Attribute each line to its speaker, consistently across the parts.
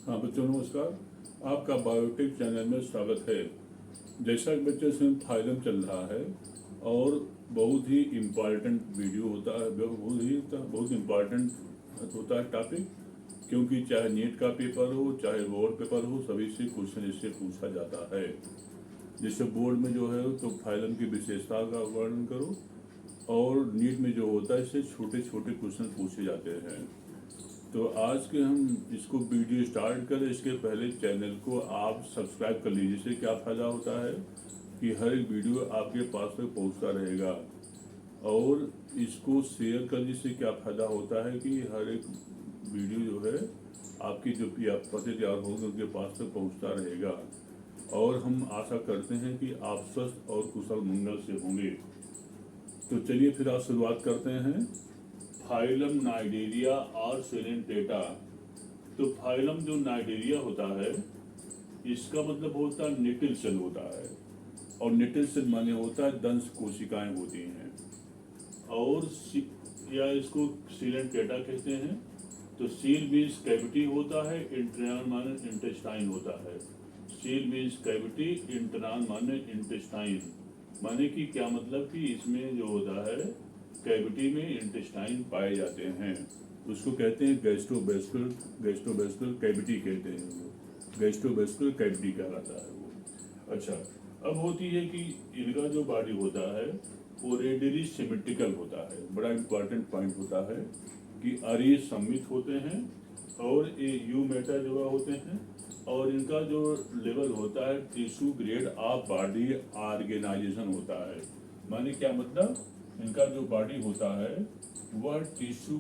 Speaker 1: हाँ बच्चों नमस्कार। आपका बायोटेक चैनल में स्वागत है। जैसा कि बच्चों इसमें फाइलम चल रहा है और बहुत ही इम्पॉर्टेंट वीडियो होता है, बहुत इम्पॉर्टेंट होता है टॉपिक, क्योंकि चाहे नीट का पेपर हो चाहे बोर्ड पेपर हो, सभी से क्वेश्चन इससे पूछा जाता है। जैसे बोर्ड में जो है तो फाइलम की विशेषता का वर्णन करो, और नीट में जो होता है इससे छोटे छोटे क्वेश्चन पूछे जाते हैं। तो आज के हम इसको वीडियो स्टार्ट करें, इसके पहले चैनल को आप सब्सक्राइब कर लीजिए। इससे क्या फ़ायदा होता है कि हर एक वीडियो आपके पास तक पहुंचता रहेगा, और इसको शेयर करने से क्या फ़ायदा होता है कि हर एक वीडियो जो है आपकी जो पते तैयार होंगे उनके पास तक पहुंचता रहेगा। और हम आशा करते हैं कि आप स्वस्थ और कुशल मंगल से होंगे। तो चलिए फिर आप शुरुआत करते हैं। फाइलम नाइडेरिया और सेलेंटेटा। तो फाइलम जो नाइडेरिया होता है इसका मतलब होता है निटिल सेल होता है, और निटिल सेल माने होता है दंश कोशिकाएं होती हैं, और या इसको सीलेंटेटा कहते हैं। तो सील मीन्स कैविटी होता है, इंटरनल माने इंटेस्टाइन होता है। सील मीन्स कैविटी, इंटरनल माने इंटेस्टाइन, माने कि क्या मतलब कि इसमें जो होता है कैविटी में इंटेस्टाइन पाए जाते हैं। उसको कहते हैं गैस्ट्रोवेस्कुलर कैविटी कहते हैं, वो गैस्ट्रोवेस्कुलर कैविटी कहलाता है वो। अच्छा, अब होती है कि इनका जो बॉडी होता है वो रेडियली सिमेट्रिकल होता है। बड़ा इंपॉर्टेंट पॉइंट होता है कि अरीय सममित होते हैं और ये यू मेटा जो होते हैं, और इनका जो लेवल होता है tissue grade of body organization होता है। माने क्या मतलब, इनका जो बॉडी होता है वह tissue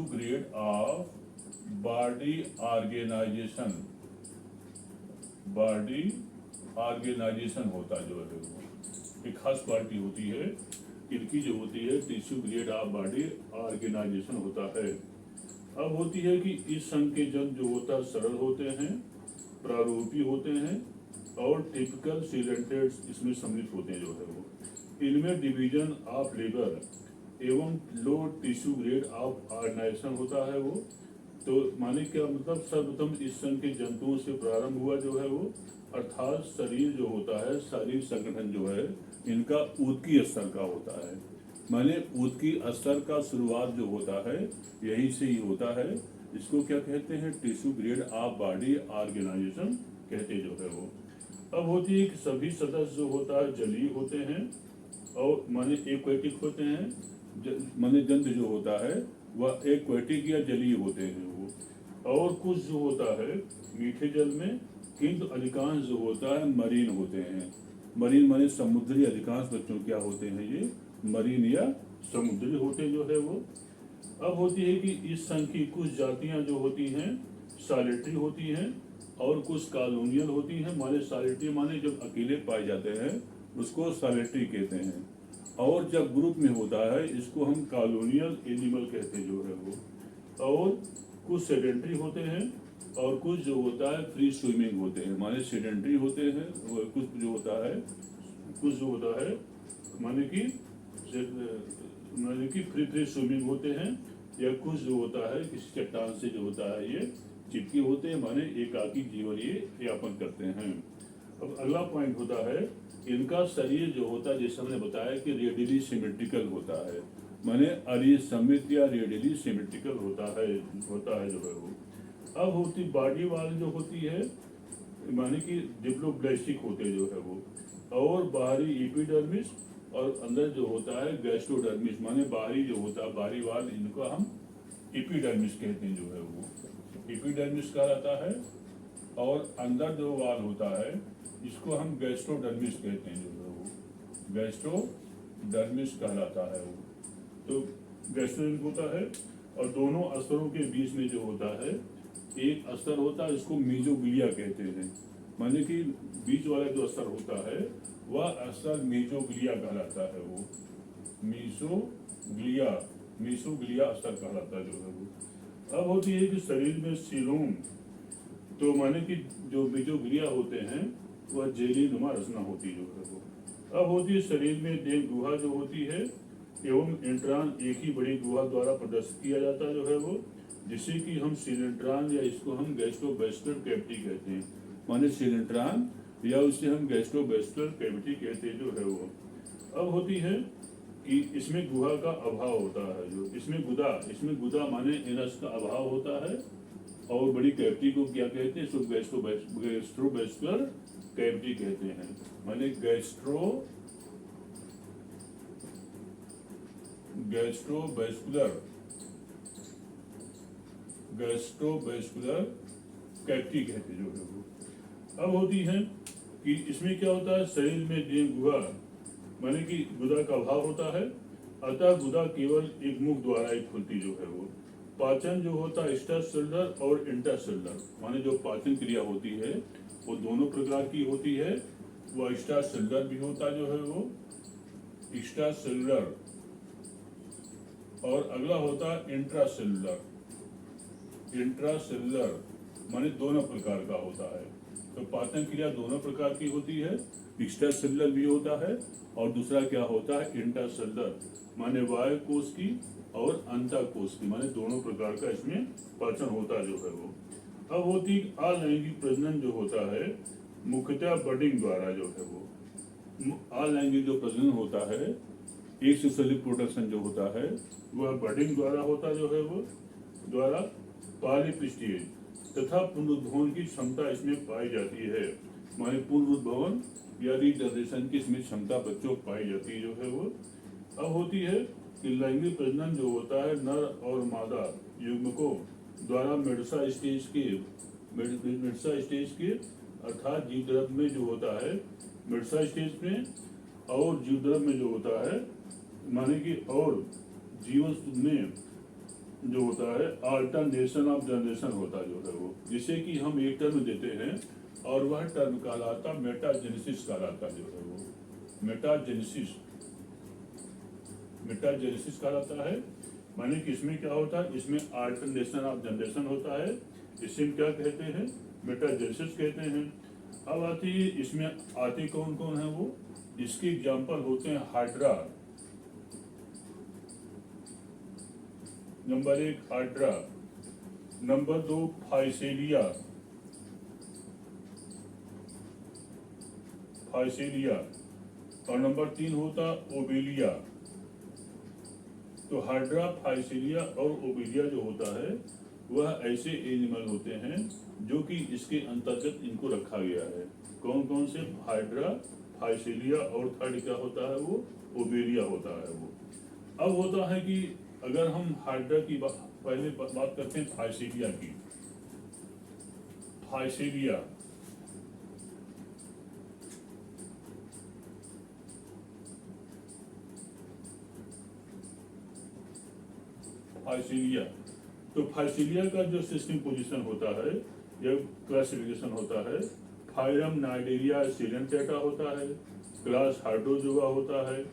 Speaker 1: grade of body organization होता जो है वो एक खास क्वालिटी होती है इनकी, जो होती है tissue grade of body organization होता है। अब होती है कि इस संघ के जन जो होता है सरल होते हैं, प्रारूपी होते हैं, और टिपिकल सीलेंटेड इसमें सम्मिलित होते हैं जो है वो। इनमें डिवीजन ऑफ लेबर एवं लो टिश्यू ग्रेड ऑफ ऑर्गेनाइजेशन होता है वो। तो माने क्या मतलब, सर्वप्रथम इस संघ के जंतुओं से प्रारंभ हुआ जो है वो, अर्थात शरीर जो होता है, शरीर संगठन जो है इनका ऊतकी स्तर का होता है। माने ऊतकी स्तर का शुरुआत जो होता है यहीं से ही होता है। इसको क्या कहते हैं, tissue grade of body organization कहते जो है वो। अब होती है कि सभी सदस्य जो होता है जलीय होते हैं, और माने एक्वेटिक होते हैं। माने जंतु जो होता है वह एक्वेटिक या जलीय होते हैं वो, और कुछ जो होता है मीठे जल में, किंतु अधिकांश जो होता है मरीन होते हैं। मरीन माने समुद्री, अधिकांश बच्चों क्या होते हैं ये मरीन या समुद्री होते जो है वो। अब होती है कि इस संघ की कुछ जातियां जो होती हैं सॉलिटरी होती हैं, और कुछ कॉलोनियल होती हैं। माने सॉलिटरी माने जब अकेले पाए जाते हैं उसको सॉलिटरी कहते हैं, और जब ग्रुप में होता है इसको हम कॉलोनियल एनिमल कहते जो है वो। और कुछ सेडेंटरी होते हैं, और कुछ जो होता है फ्री स्विमिंग होते हैं। माने सेडेंटरी होते हैं, कुछ जो होता है माने कि फ्री स्विमिंग होते हैं, या कुछ जो होता है किसी चट्टान से जो होता है ये चिपके होते हैं, माने एकाकी जीवन ये यापन करते हैं। अब अगला पॉइंट होता है इनका शरीर जो होता है, जैसे हमने बताया कि रेडियली सिमेट्रिकल होता है। माने अरीय सममित या रेडियली सिमेट्रिकल होता है जो है वो। अब होती बॉडी वाल जो होती है, माने कि डिप्लोब्लास्टिक होते जो है वो, और बाहरी एपिडर्मिस, और अंदर जो होता है गैस्ट्रोडर्मिस। माने बाहरी जो होता है बाहरी वाल, इनको हम एपिडर्मिस कहते हैं जो है वो, एपिडर्मिस कहलाता है। और अंदर जो वाल होता है इसको हम गैस्ट्रोडर्मिस कहते हैं जो है वो, गैस्ट्रोडर्मिस कहलाता है वो। तो गैस्ट्रोडर्मिस होता है, और दोनों स्तरों के बीच में जो होता है एक स्तर होता है, इसको मीजोग्लिया कहते हैं। माने कि बीच वाला जो स्तर होता है वह स्तर मीजोग्लिया कहलाता है वो, मीसोग्लिया स्तर कहलाता है जो है वो। अब होती है कि शरीर में सीलोम, तो माने कि जो मीजोग्लिया होते हैं वह जेली नुमा रचना होती जो है वो। अब होती है शरीर में देह गुहा जो होती है, एवं इंट्रान एक ही बड़ी गुहा द्वारा प्रदर्शित किया जाता जो है वो। जिससे कि हम सिलेंट्रान या इसको हम गैस्ट्रोवेस्कुलर कैविटी कहते हैं, माने सिलेंट्रान या उसे हम गैस्ट्रोवेस्कुलर कैविटी कहते हैं जो है वो। अब होती है कि इसमें गुहा का अभाव होता है, जो इसमें गुदा माने एनस का अभाव होता है, और बड़ी कैविटी को क्या कहते हैं, इसको गैस्ट्रोवेस्कुलर कैविटी कहते हैं, माने गैस्ट्रोवेस्कुलर कैविटी कहते हैं जो है वो। अब होती है कि इसमें क्या होता है, शरीर में गुहा माने कि गुदा का अभाव होता है, अतः गुदा केवल एक मुख द्वारा ही खुलती जो है वो। पाचन जो होता है एक्स्ट्रासेलुलर और इंट्रासेलुलर, माने जो पाचन क्रिया होती है वो दोनों प्रकार की होती है। वो एक्स्ट्रासेलुलर भी होता जो है वो, एक्स्ट्रासेलुलर, और अगला होता है इंट्रासेलुलर माने दोनों प्रकार का होता है। तो पाचन क्रिया दोनों प्रकार की होती है, एक्स्ट्रासेलुलर भी होता है और दूसरा क्या होता है इंट्रासेलुलर, माने वायु कोश की और अंतःकोश की, माने दोनों प्रकार का इसमें पाचन होता जो है वो। अब होती अलैंगिक प्रजनन जो होता है मुख्यतः बडिंग द्वारा जो है वो। अलैंगिक जो प्रजनन होता है, एक सेक्सुअल रिप्रोडक्शन जो होता है वह बडिंग द्वारा होता जो है वो, द्वारा पॉलीप्लिस्टिएज तथा पुनरुद्भवन की क्षमता इसमें पाई जाती है, माने पुनरुद्भवन या रीजनरेशन की इसमें क्षमता बच्चों को पाई जाती है जो है वो। अब होती है कि लैंगिक प्रजनन जो होता है नर और मादा युग्मकों द्वारा मेडुसा स्टेज के अर्थात जीवद्रव्य में जो होता है मेडुसा स्टेज में, और जीवद्रव्य में जो होता है माने कि और जीवन में जो होता है अल्टरनेशन ऑफ जनरेशन होता जो है वो, जिसे कि हम एक टर्म देते हैं और वह टर्म कहलाता मेटाजेनेसिस कहलाता जो है वो। मेटाजेनेसिस कहलाता है, माने कि इसमें क्या होता है, इसमें अल्टरनेशन ऑफ जनरेशन होता है, इसे हम क्या कहते हैं, मेटाजेनेसिस कहते हैं। अब आती है इसमें आते कौन कौन है वो, इसके एग्जाम्पल होते हैं hydra, number 1 hydra, number 2 Physalia, और नंबर 3 होता ओबेलिया। तो हाइड्रा, फाइसेलिया और ओबेलिया जो होता है वह ऐसे एनिमल होते हैं जो कि इसके अंतर्गत इनको रखा गया है। कौन कौन से, हाइड्रा, फाइसेलिया और थर्ड क्या होता है वो, ओबेलिया होता है वो। अब होता है कि अगर हम हाइड्रा की पहले बात करते हैं फाइसेलिया की। फाइसेलिया तो फाइसेलिया का जो सिस्टम पोजीशन होता है या क्लासिफिकेशन होता है, फाइलम नाइडेरिया सिलेंटेटा होता है, क्लास हाइड्रोजोआ होता है,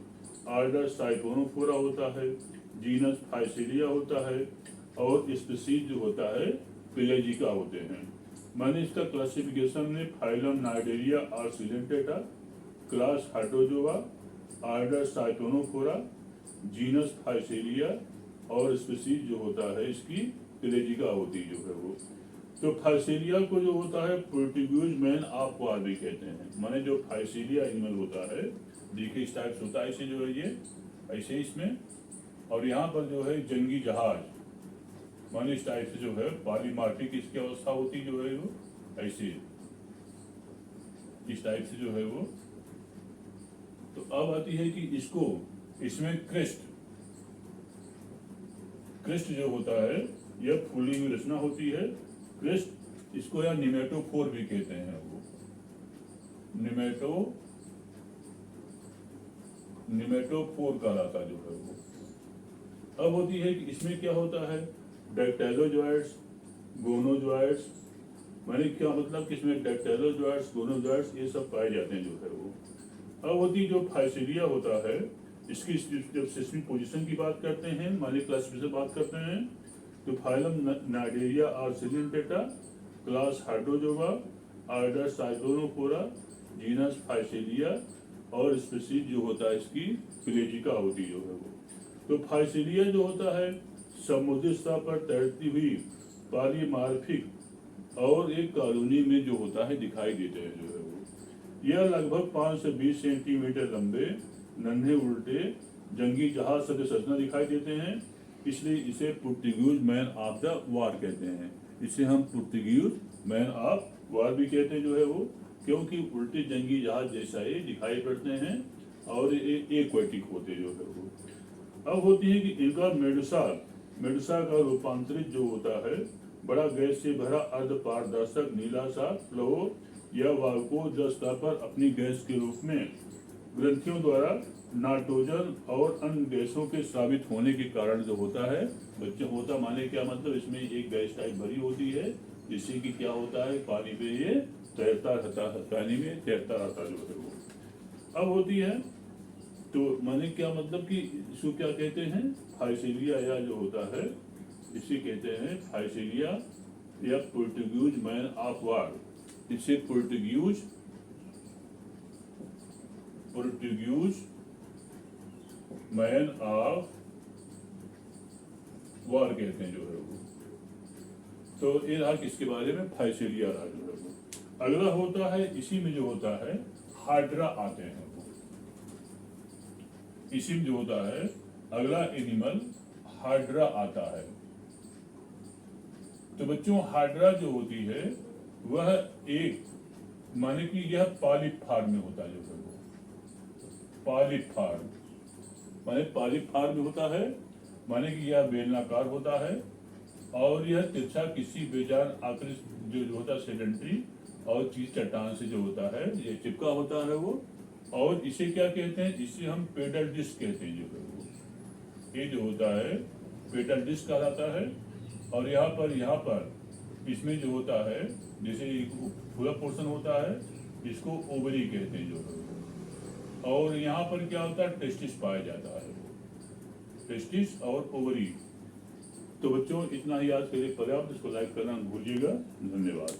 Speaker 1: ऑर्डर साइक्लोनोफोरा होता है, जीनस फाइसेलिया होता है, और स्पीशीज जो होता है पेलेजिका होते हैं। मैंने इसका क्लासिफिकेशन में फाइलम नाइडेरिया और Coelenterata, class Hydrozoa, order Siphonophora, genus Physalia और स्पीशीज जो होता है इसकी पेलेजिका होती जो है वो। तो फाइसेलिया को जो होता है पोर्टुगीज मैन ऑफ वार भी कहते हैं, माने जो फाइसेलिया एनिमल होता है, देखिए इस टाइप होता है, ऐसे जो है ये ऐसे इसमें, और यहाँ पर जो है जंगी जहाज, माने इस टाइप से जो है पॉलीमार्फिक इसकी अवस्था होती जो है वो, ऐसे इस टाइप से जो है वो। तो अब आती है कि इसको इसमें क्रेस्ट जो होता है यह फूली हुई रचना होती है। क्रेस्ट इसको या निमेटोफोर भी कहते हैं वो, निमेटोफोर कहलाता जो है वो। अब होती है कि इसमें क्या होता है, डैक्टाइलोजॉइड्स, गोनोजॉइड्स, माने क्या मतलब कि इसमें डैक्टाइलोजॉइड्स, गोनोजॉइड्स ये सब पाए जाते हैं जो है वो। अब होती जो फाइसेलिया होता है, इसकी जब सिस्टमिक पोजीशन की बात करते हैं, माने क्लासिफिकेशन बात करते हैं, तो फाइलम नाइडेरिया और Coelenterata, class Hydrozoa, order Siphonophora, genus Physalia और स्पीशीज जो होता है इसकी पेलेजिका होती जो है वो। तो फाइसेलिया जो होता है समुद्री सतह पर तैरती हुई पॉलीमार्फिक और एक कॉलोनी में जो होता है दिखाई देते हैं जो है वो। यह लगभग 5 से 20 सेंटीमीटर लंबे नन्हे उल्टे जंगी जहाज से संरचना दिखाई देते हैं, इसलिए इसे पुर्तगाली मैन ऑफ द वॉर कहते हैं। इसे हम पुर्तगाली मैन ऑफ वॉर भी कहते हैं जो है वो, क्योंकि उल्टे जंगी जहाज जैसा ये दिखाई पड़ते हैं और ये एक्वेटिक होते जो है वो। अब होती है कि इनका मेडुसा का रूपांतरित जो होता है बड़ा गैस से भरा अर्ध पारदर्शक नीला सा फ्लो या वाल्को जो सतह पर अपनी गैस के रूप में ग्रंथियों द्वारा नाइट्रोजन और अन्य गैसों के स्रावित होने के कारण जो होता है बच्चे होता माने क्या मतलब, इसमें एक गैस टाइप भरी होती है जिससे कि क्या होता है पानी में ये तैरता रहता है, पानी में तैरता रहता जो है वो। अब होती है तो माने क्या मतलब कि इसको क्या कहते हैं, फाइसेलिया या जो होता है इसे कहते हैं फाइसेलिया या पुर्तगाली मैन ऑफ वॉर। इसे पुर्तगाली मैन ऑफ वॉर कहते हैं जो है वो। तो ये रहा किसके बारे में, फाइसेलिया रहा जो है वो। अगला होता है इसी में जो होता है हाइड्रा आते हैं वो। इसी में जो होता है अगला एनिमल हाइड्रा आता है। तो बच्चों हाइड्रा जो होती है वह एक माने कि यह पॉलीफॉर्म में होता है जो है वो। पॉलीफॉर्म माने पॉलीफॉर्म में होता है, माने कि यह बेलनाकार होता है और यह तिरछा किसी बेजान आकृति जो होता है सेडेंट्री और चीज चट्टान से जो होता है ये चिपका होता है वो। और इसे क्या कहते हैं, इसे हम पेडल डिस्क कहते हैं जो है वो। ये जो होता है पेडल डिस्क कहलाता है। और यहाँ पर इसमें जो होता है जैसे पूरा पोर्शन होता है इसको ओवरी कहते हैं जो है वो। और यहाँ पर क्या होता है टेस्टिस पाया जाता है, टेस्टिस और ओवरी। तो बच्चों इतना ही आज के लिए पर्याप्त, इसको लाइक करना भूलिएगा। धन्यवाद।